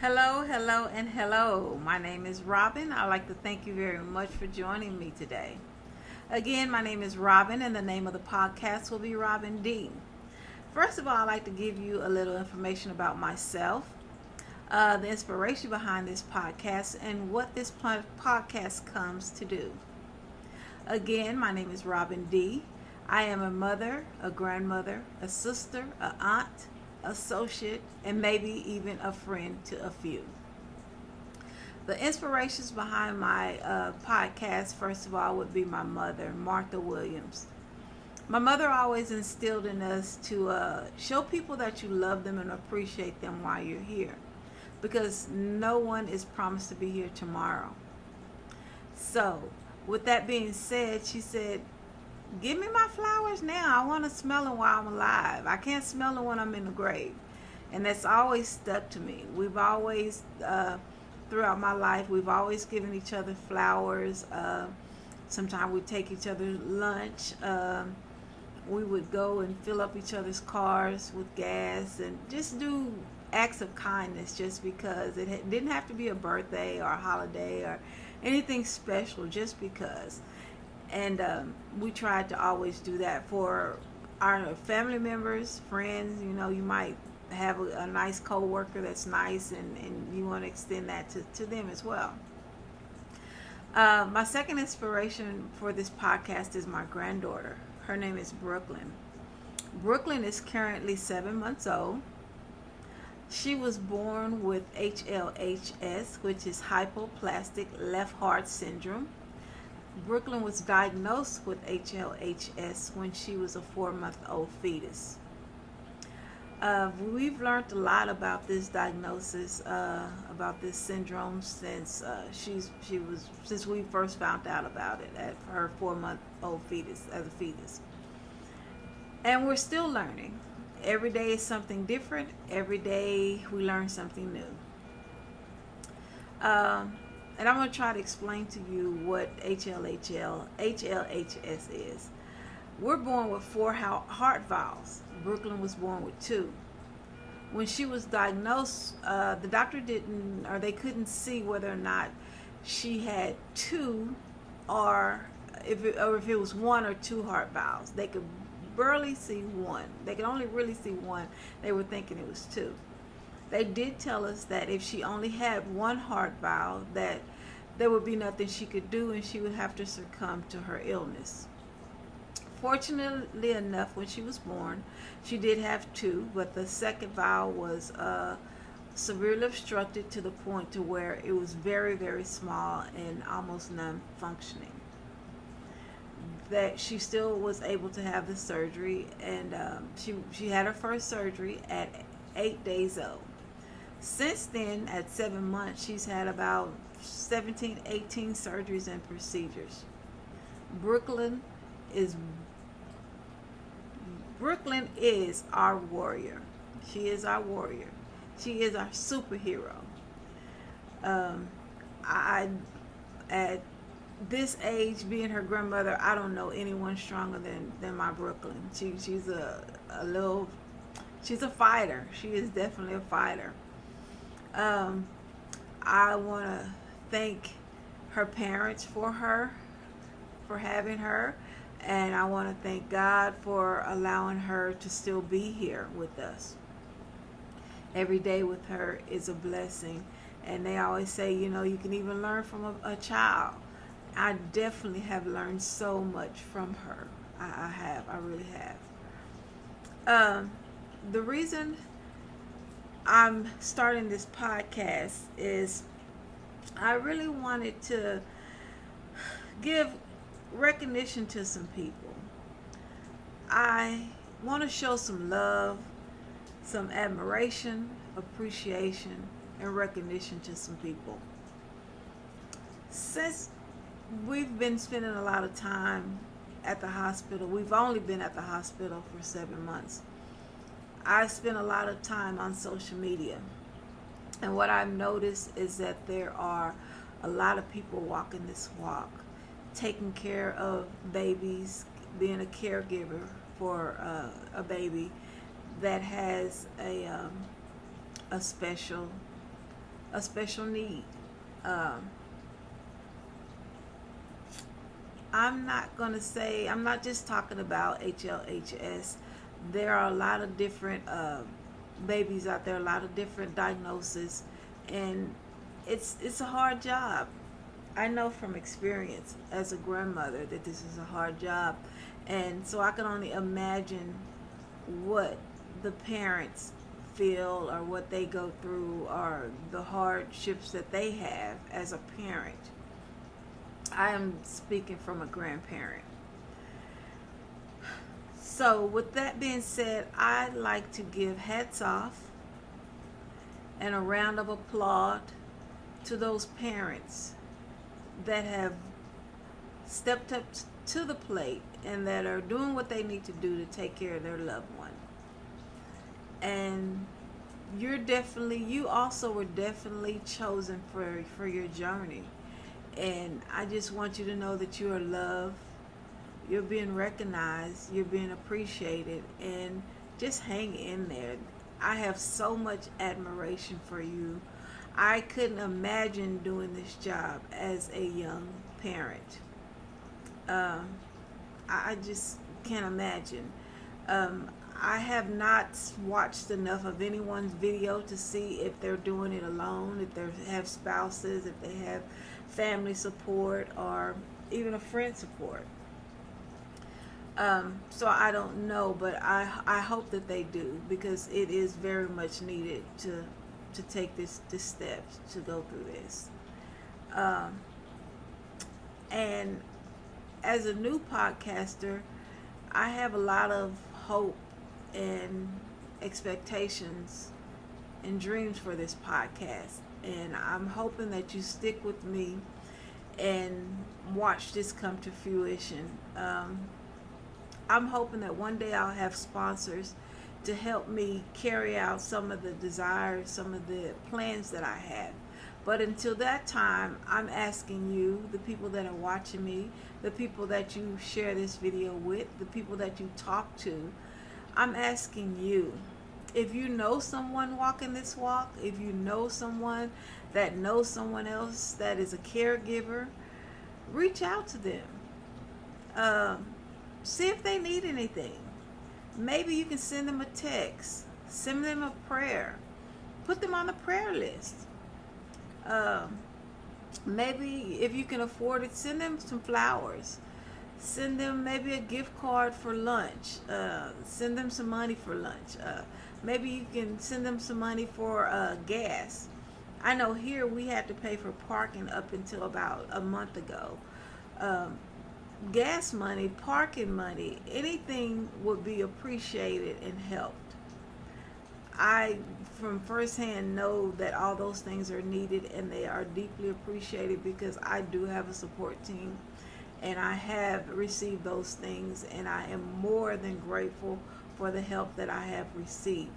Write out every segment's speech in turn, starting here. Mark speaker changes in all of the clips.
Speaker 1: Hello, hello, and hello. My name is Robin. I'd like to thank you very much for joining me today. Again, my name is Robin, and the name of the podcast will be Robin D. First of all, I'd like to give you a little information about myself, the inspiration behind this podcast, and what this podcast comes to do. Again, my name is Robin D. I am a mother, a grandmother, a sister, an aunt, associate, and maybe even a friend to a few. The inspirations behind my podcast, first of all, would be my mother, Martha Williams. My mother always instilled in us to show people that you love them and appreciate them while you're here, because no one is promised to be here tomorrow. So, with that being said, she said, "Give me my flowers now. I want to smell them while I'm alive. I can't smell them when I'm in the grave." And that's always stuck to me. We've always, throughout my life, we've always given each other flowers. Sometimes we take each other lunch. We would go and fill up each other's cars with gas and just do acts of kindness just because. It didn't have to be a birthday or a holiday or anything special, just because. And we tried to always do that for our family members, friends. You might have a nice co-worker that's nice, and you want to extend that to them as well. My second inspiration for this podcast is my granddaughter. Her name is Brooklyn. Brooklyn is currently 7 months old. She was born with HLHS, which is hypoplastic left heart syndrome. Brooklyn was diagnosed with HLHS when she was a 4-month-old fetus. We've learned a lot about this diagnosis, about this syndrome since since we first found out about it at her 4-month-old fetus as a fetus, and we're still learning. Every day is something different. Every day we learn something new. And I'm going to try to explain to you what HLHS is. We're born with 4 heart valves. Brooklyn was born with 2. When she was diagnosed, the doctor they couldn't see whether or not she had 2, or if it was 1 or 2 heart valves. They could barely see 1. They could only really see 1. They were thinking it was 2. They did tell us that if she only had 1 heart valve, that there would be nothing she could do and she would have to succumb to her illness. Fortunately enough, when she was born, she did have 2, but the second valve was severely obstructed to the point to where it was very, very small and almost non-functioning. That she still was able to have the surgery, and she had her first surgery at 8 days old. Since then, at 7 months, she's had about 17, 18 surgeries and procedures. Brooklyn is our warrior. She is our warrior. She is our superhero. At this age, being her grandmother, I don't know anyone stronger than my Brooklyn. She's a fighter. She is definitely a fighter. I want to thank her parents for having her, and I want to thank God for allowing her to still be here with us. Every day with her is a blessing, and they always say, you can even learn from a child. I definitely have learned so much from her. I really have. The reason I'm starting this podcast is I really wanted to give recognition to some people. I want to show some love, some admiration, appreciation, and recognition to some people. Since we've been spending a lot of time at the hospital, we've only been at the hospital for 7 months. I spent a lot of time on social media, and what I've noticed is that there are a lot of people walking this walk, taking care of babies, being a caregiver for a baby that has a special a special need. Um, I'm not just talking about HLHS. There are a lot of different babies out there, a lot of different diagnoses, and it's a hard job. I know from experience as a grandmother that this is a hard job, and so I can only imagine what the parents feel or what they go through or the hardships that they have as a parent. I am speaking from a grandparent. So, with that being said, I'd like to give hats off and a round of applause to those parents that have stepped up to the plate and that are doing what they need to do to take care of their loved one. And you also were definitely chosen for your journey. And I just want you to know that you are loved, you're being recognized, you're being appreciated, and just hang in there. I have so much admiration for you. I couldn't imagine doing this job as a young parent. Um, I just can't imagine. I have not watched enough of anyone's video to see if they're doing it alone, if they have spouses, if they have family support, or even a friend support. So I don't know, but I hope that they do, because it is very much needed to take this step to go through this. Um, and as a new podcaster, I have a lot of hope and expectations and dreams for this podcast. And I'm hoping that you stick with me and watch this come to fruition. I'm hoping that one day I'll have sponsors to help me carry out some of the desires, some of the plans that I have. But until that time, I'm asking you, the people that are watching me, the people that you share this video with, the people that you talk to, I'm asking you, if you know someone walking this walk, if you know someone that knows someone else that is a caregiver, reach out to them. See if they need anything. Maybe you can send them a text, send them a prayer, put them on a prayer list. Maybe if you can afford it, send them some flowers. Send them maybe a gift card for lunch. Send them some money for lunch. Maybe you can send them some money for gas. I know here we had to pay for parking up until about a month ago. Gas money, parking money, anything would be appreciated and helped. I, from firsthand, know that all those things are needed and they are deeply appreciated, because I do have a support team and I have received those things, and I am more than grateful for the help that I have received.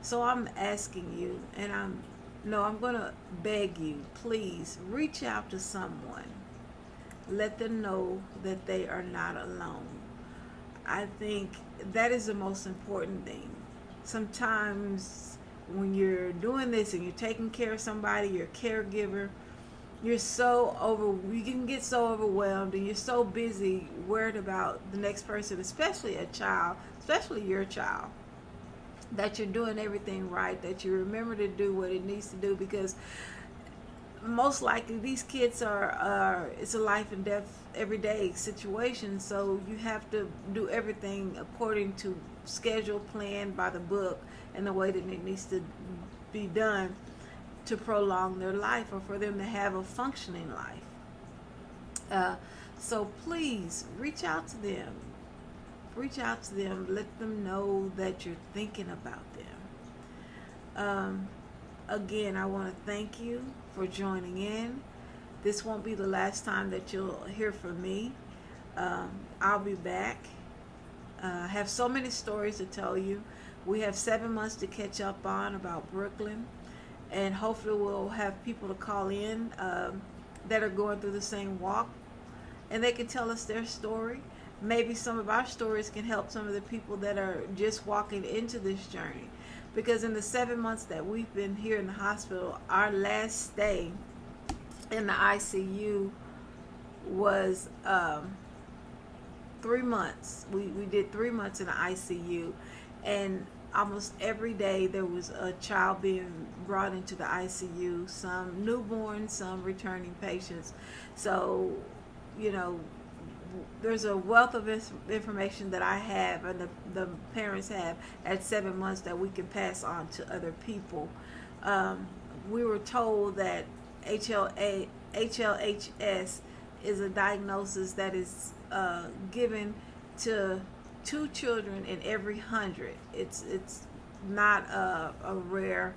Speaker 1: So I'm asking you, and I'm going to beg you, please reach out to someone. Let them know that they are not alone. I think that is the most important thing. Sometimes when you're doing this and you're taking care of somebody, you're a caregiver, you can get so overwhelmed, and you're so busy worried about the next person, especially a child, especially your child, that you're doing everything right, that you remember to do what it needs to do, because most likely these kids it's a life and death everyday situation. So you have to do everything according to schedule, planned by the book, and the way that it needs to be done to prolong their life, or for them to have a functioning life. So please reach out to them. Let them know that you're thinking about them. Again, I want to thank you for joining in. This won't be the last time that you'll hear from me. I'll be back. I have so many stories to tell you. We have 7 months to catch up on about Brooklyn, and hopefully we'll have people to call in that are going through the same walk, and they can tell us their story. Maybe some of our stories can help some of the people that are just walking into this journey. because in the 7 months that we've been here in the hospital, our last stay in the ICU was 3 months. We did 3 months in the ICU, and almost every day there was a child being brought into the ICU, some newborn, some returning patients. So, you know, there's a wealth of information that I have and the parents have at 7 months that we can pass on to other people. We were told that HLHS is a diagnosis that is given to 2 children in every 100. It's not a rare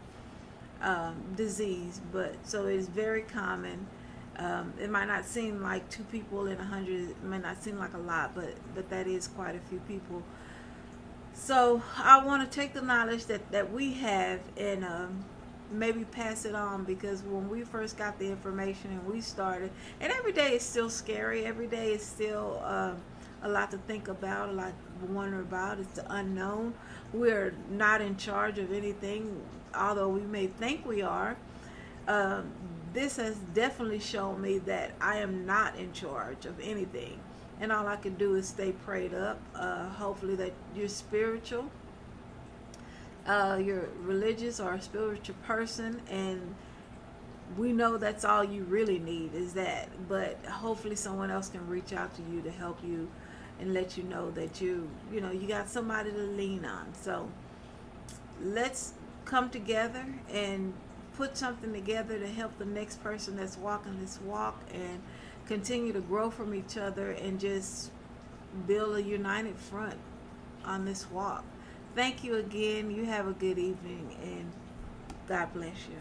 Speaker 1: disease, but so it's very common. It might not seem like 2 people in 100. It might not seem like a lot, but that is quite a few people. So I want to take the knowledge that we have and maybe pass it on, because when we first got the information and we started, and every day is still scary. Every day is still a lot to think about, a lot to wonder about. It's the unknown. We're not in charge of anything, although we may think we are. This has definitely shown me that I am not in charge of anything, and all I can do is stay prayed up. Hopefully that you're spiritual, you're religious or a spiritual person, and we know that's all you really need is that. But hopefully someone else can reach out to you to help you and let you know that you got somebody to lean on. So let's come together and put something together to help the next person that's walking this walk, and continue to grow from each other and just build a united front on this walk. Thank you again. You have a good evening, and God bless you.